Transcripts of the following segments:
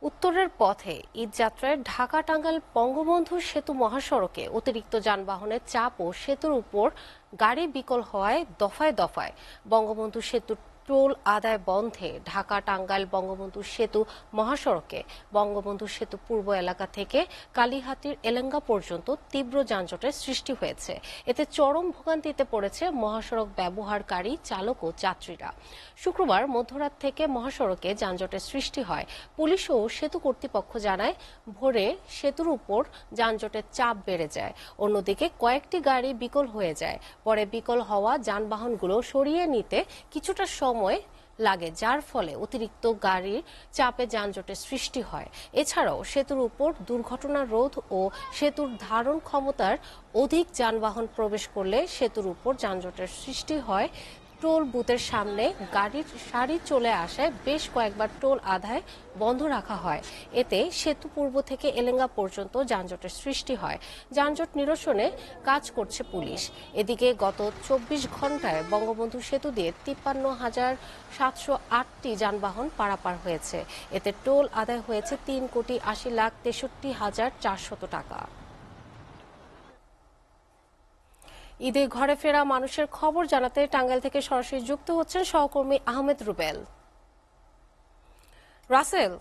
উত্তরের পথে ঈদযাত্রায় ঢাকা টাঙ্গাইল বঙ্গবন্ধু সেতু মহাসড়কে অতিরিক্ত যানবাহনের চাপ ও সেতুর উপর গাড়ি বিকল হওয়ায় দফায় দফায় বঙ্গবন্ধু সেতুর টোল আদায় বন্ধে ঢাকা টাঙ্গাইল বঙ্গবন্ধু সেতু মহাসড়কে বঙ্গবন্ধু সেতু পূর্ব এলাকা থেকে কালীহাতির এলেঙ্গা পর্যন্ত তীব্র যানজটের সৃষ্টি হয়েছে। এতে চরম ভোগান্তিতে পড়েছে মহাসড়ক ব্যবহারকারী চালক ও যাত্রীরা। শুক্রবার মধ্যরাত থেকে মহাসড়কে যানজটের সৃষ্টি হয়। পুলিশ ও সেতু কর্তৃপক্ষ জানায়, ভোরে সেতুর উপর যানজটের চাপ বেড়ে যায়। অন্যদিকে কয়েকটি গাড়ি বিকল হয়ে যায়। পরে বিকল হওয়া যানবাহনগুলো সরিয়ে নিতে কিছুটা সময় লাগে, যার ফলে অতিরিক্ত গাড়ির চাপে যানজটের সৃষ্টি হয়। এছাড়াও সেতুর উপর দুর্ঘটনা রোধ ও সেতুর ধারণ ক্ষমতার অধিক যানবাহন প্রবেশ করলে সেতুর উপর যানজটের সৃষ্টি হয়। টোল বুথের সামনে গাড়ির সারি চলে আসায় বেশ কয়েকবার টোল আদায় বন্ধ রাখা হয়। এতে সেতু পূর্ব থেকে এলেঙ্গা পর্যন্ত যানজটের সৃষ্টি হয়। যানজট নিরসনে কাজ করছে পুলিশ। এদিকে গত 24 ঘন্টায় বঙ্গবন্ধু সেতু দিয়ে 53,708টি যানবাহন পারাপার হয়েছে। এতে টোল আদায় হয়েছে 3,80,63,400 টাকা। ঈদে ঘরে ফেরা মানুষের খবর জানাতে টাঙ্গাইল থেকে সরাসরি যুক্ত হচ্ছেন সহকর্মী আহমেদ রুবেল। রাসেল,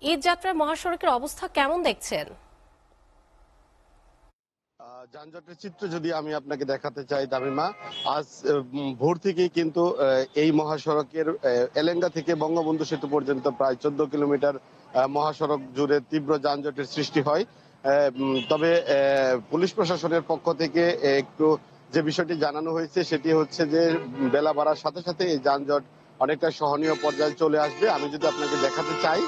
ঈদ যাত্রায় মহাসড়কের অবস্থা কেমন দেখছেন? যানজটের চিত্র যদি আমি আপনাকে দেখাতে চাই তামিমা, আজ ভোর থেকেই কিন্তু এই মহাসড়কের এলেঙ্গা থেকে বঙ্গবন্ধু সেতু পর্যন্ত প্রায় 14 কিলোমিটার মহাসড়ক জুড়ে তীব্র যানজটের সৃষ্টি হয়। তবে পুলিশ প্রশাসনের পক্ষ থেকে একটু যে বিষয়টি জানানো হয়েছে সেটি হচ্ছে যে বেলা বাড়ার সাথে সাথে এই যানজট অনেকটা সহনীয় পর্যায়ে চলে আসবে। আমি যদি আপনাকে দেখাতে চাই,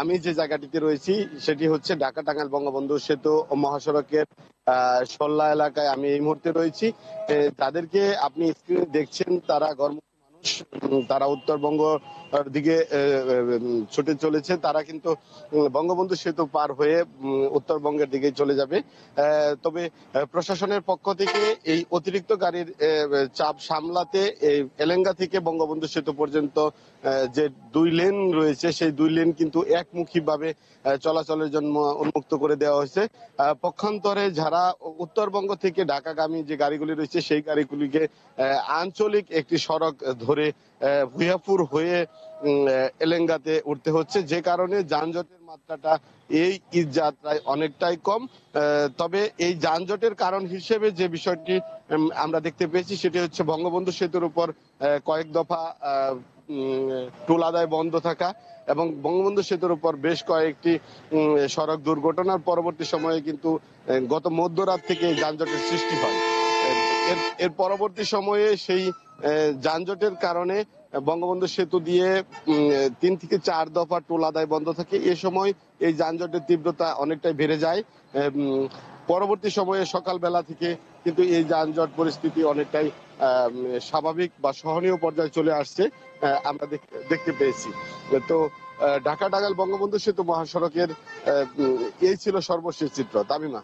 আমি যে জায়গাটিতে রয়েছি সেটি হচ্ছে ঢাকা টাঙ্গাইল বঙ্গবন্ধু সেতু মহাসড়কের সল্লা এলাকায় আমি এই মুহূর্তে রয়েছি। তাদেরকে আপনি স্ক্রিনে দেখছেন, তারা গর্ভবতী মানুষ, তারা উত্তরবঙ্গ দিকে ছুটে চলেছে। তারা কিন্তু বঙ্গবন্ধু সেতু পার হয়ে উত্তরবঙ্গের দিকে চলে যাবে। তবে প্রশাসনের পক্ষ থেকে এই অতিরিক্ত গাড়ির চাপ সামলাতে এই এলেঙ্গা থেকে বঙ্গবন্ধু সেতু পর্যন্ত যে 2 লেন রয়েছে সেই 2 লেন কিন্তু একমুখী ভাবে চলাচলের জন্য উন্মুক্ত করে দেওয়া হয়েছে। পক্ষান্তরে যারা উত্তরবঙ্গ থেকে ঢাকাগামী যে গাড়িগুলি রয়েছে সেই গাড়িগুলিকে আঞ্চলিক একটি সড়ক ধরে ভুয়াপুর হয়ে এলেঙ্গাতে উঠতে হচ্ছে, যে কারণে যানজটের মাত্রাটা এই ঈদ যাত্রায় অনেকটাই কম। তবে এই যানজটের কারণ হিসেবে যে বিষয়টি আমরা দেখতে পেয়েছি সেটি হচ্ছে বঙ্গবন্ধু সেতুর উপর কয়েক দফা টোল আদায় বন্ধ থাকা এবং বঙ্গবন্ধু সেতুর উপর বেশ কয়েকটি সড়ক দুর্ঘটনার পরবর্তী সময়ে কিন্তু গত মধ্যরাত থেকে যানজটের সৃষ্টি হয়। এর পরবর্তী সময়ে সেই যানজটের কারণে বঙ্গবন্ধু সেতু দিয়ে 3 থেকে 4 দফা টোল আদায় বন্ধ থাকে। এ সময় এই যানজটের তীব্রতা অনেকটাই বেড়ে যায়। পরবর্তী সময়ে সকালবেলা থেকে কিন্তু এই যানজট পরিস্থিতি অনেকটাই স্বাভাবিক বা সহনীয় পর্যায়ে চলে আসছে আমরা দেখতে পেয়েছি। তো ঢাকা টাঙ্গাইল বঙ্গবন্ধু সেতু মহাসড়কের এই ছিল সর্বশেষ চিত্র। তামিমা।